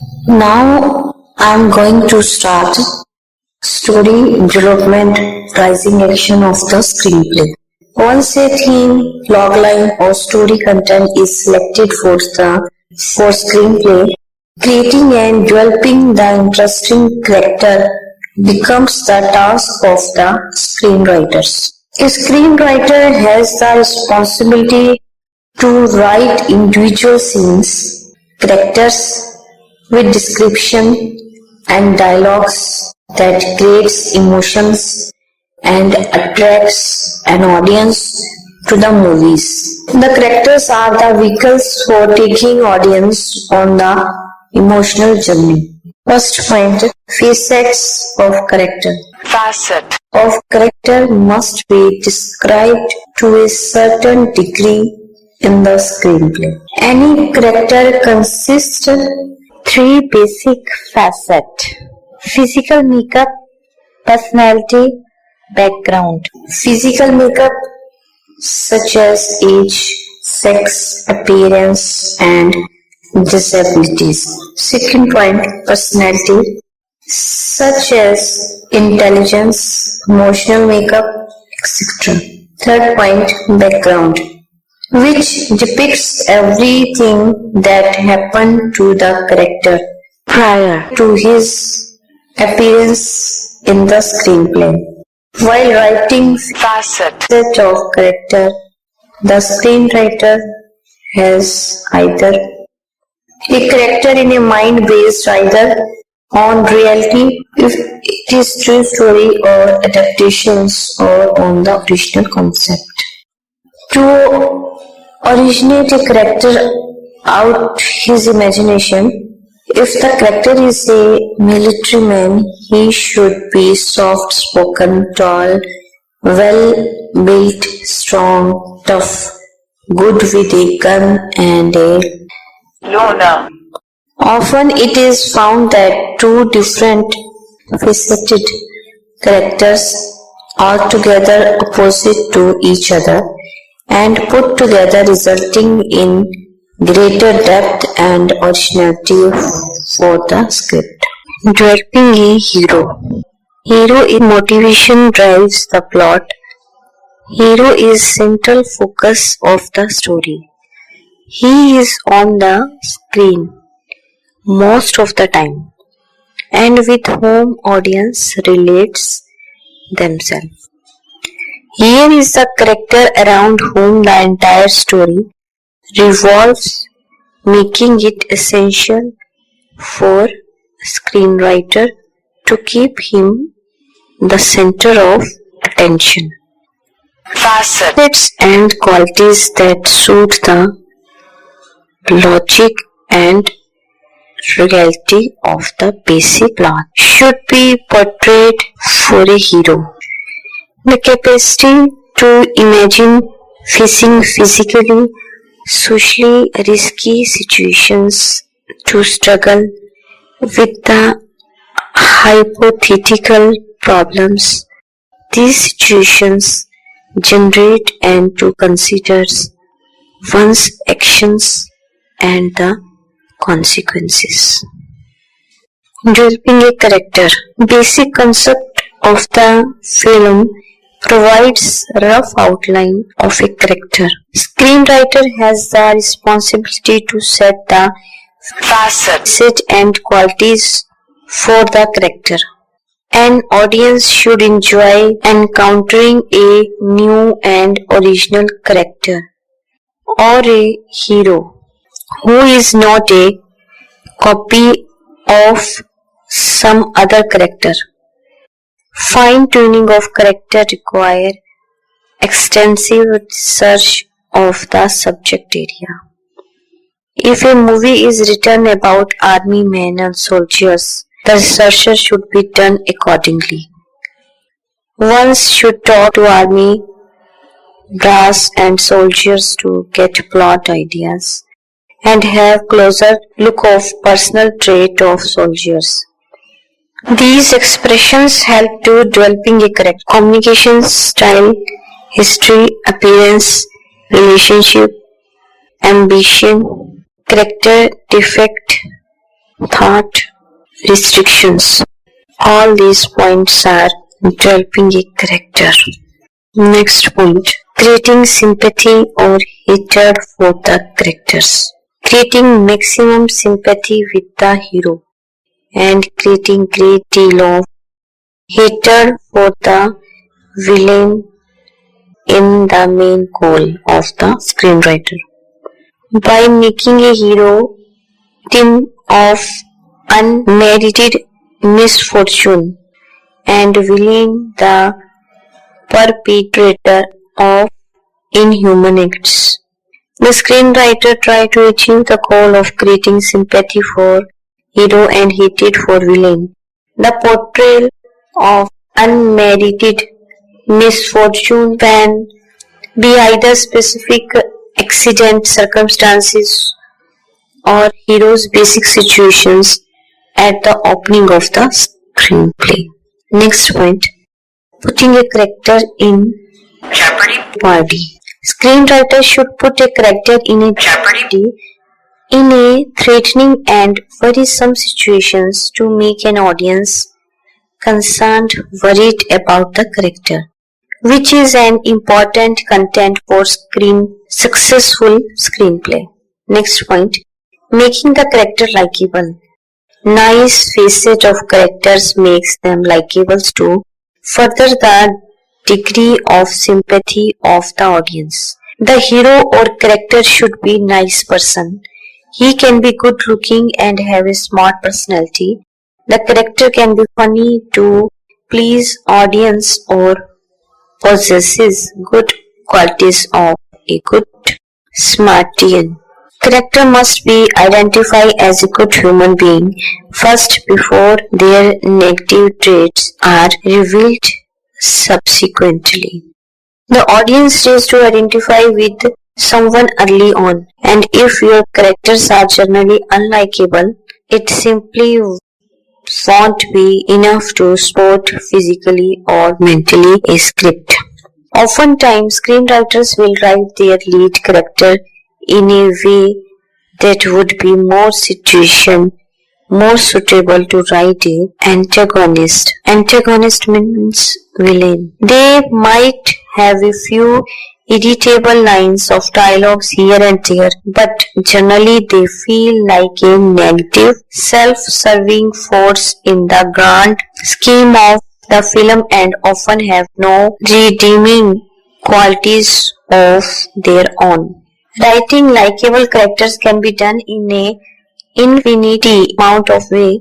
Now I'm going to start story development rising action of the screenplay. Once a theme, logline or story content is selected for screenplay, creating and developing the interesting character becomes the task of the screenwriters. A screenwriter has the responsibility to write individual scenes, characters with description and dialogues that creates emotions and attracts an audience to the movies. The characters are the vehicles for taking audience on the emotional journey. First point, facets of character. Facet of character must be described to a certain degree in the screenplay. Any character consists of three basic facets: physical makeup, personality, background. Physical makeup such as age, sex, appearance, and disabilities. Second point, personality such as intelligence, emotional makeup, etc. Third point, background, which depicts everything that happened to the character prior to his appearance in the screenplay. While writing facet of character, the screenwriter has either a character in a mind based either on reality, if it is true story or adaptations, or on the original concept. To originate a character out his imagination, if the character is a military man, he should be soft-spoken, tall, well-built, strong, tough, good with a gun and a loner. Often it is found that two different faceted characters are together opposite to each other and put together resulting in greater depth and originality for the script. Developing a hero. Hero in motivation drives the plot. Hero is central focus of the story. He is on the screen most of the time and with whom audience relates themselves. Here is the character around whom the entire story revolves, making it essential for screenwriter to keep him the center of attention. Facets and qualities that suit the logic and reality of the basic plot should be portrayed for a hero. The capacity to imagine facing physically, socially risky situations, to struggle with the hypothetical problems these situations generate and to consider one's actions and the consequences. Developing a character. Basic concept of the film provides rough outline of a character. Screenwriter has the responsibility to set the facets and qualities for the character. An audience should enjoy encountering a new and original character or a hero who is not a copy of some other character. Fine-tuning of character require extensive research of the subject area. If a movie is written about army men and soldiers, the research should be done accordingly. One should talk to army brass and soldiers to get plot ideas and have closer look of personal trait of soldiers. These expressions help to developing a correct communication style, history, appearance, relationship, ambition, character defect, thought restrictions. All these points are developing a character. Next point, creating sympathy or hatred for the characters. Creating maximum sympathy with the hero and creating great deal of hatred for the villain in the main goal of the screenwriter. By making a hero victim of unmerited misfortune and villain the perpetrator of inhuman acts. The screenwriter tried to achieve the goal of creating sympathy for hero and hatred for villain. The portrayal of unmerited misfortune can be either specific accident circumstances or hero's basic situations at the opening of the screenplay. Next point, putting a character in jeopardy party. Screenwriters should put a character in a jeopardy in a threatening and worrisome situations to make an audience concerned worried about the character, which is an important content for successful screenplay. Next point, making the character likable. Nice facet of characters makes them likable to further the degree of sympathy of the audience. The hero or character should be nice person. He can be good looking and have a smart personality. The character can be funny to please audience or possesses good qualities of a good Smartian. Character must be identified as a good human being first before their negative traits are revealed subsequently. The audience is to identify with someone early on, and if your characters are generally unlikable, it simply won't be enough to support physically or mentally a script. Oftentimes, screenwriters will write their lead character in a way that would be more suitable to write a antagonist. Antagonist means villain. They might have a few irritable lines of dialogues here and there, but generally they feel like a negative, self-serving force in the grand scheme of the film and often have no redeeming qualities of their own. Writing likable characters can be done in a infinity amount of way.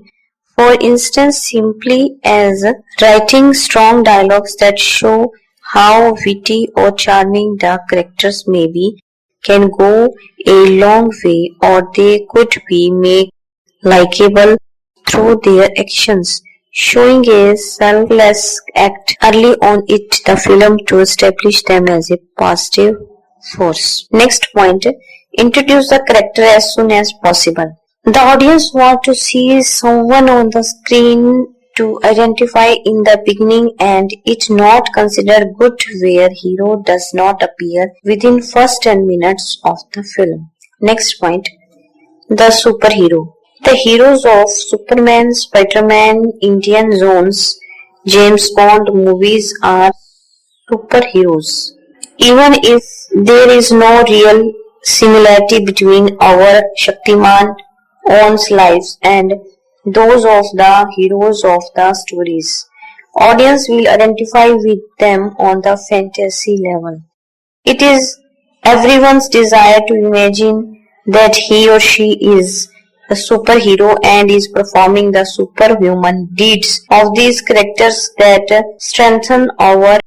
For instance, simply as writing strong dialogues that show how witty or charming the characters may be can go a long way, or they could be made likable through their actions, showing a selfless act early on in the film to establish them as a positive force. Next point, introduce the character as soon as possible. The audience wants to see someone on the screen to identify in the beginning, and it not considered good where hero does not appear within first 10 minutes of the film. Next point, the superhero. The heroes of Superman, Spider-Man, Indiana Jones, James Bond movies are superheroes. Even if there is no real similarity between our Shaktiman own's lives and those of the heroes of the stories, audience will identify with them on the fantasy level. It is everyone's desire to imagine that he or she is a superhero and is performing the superhuman deeds of these characters that strengthen our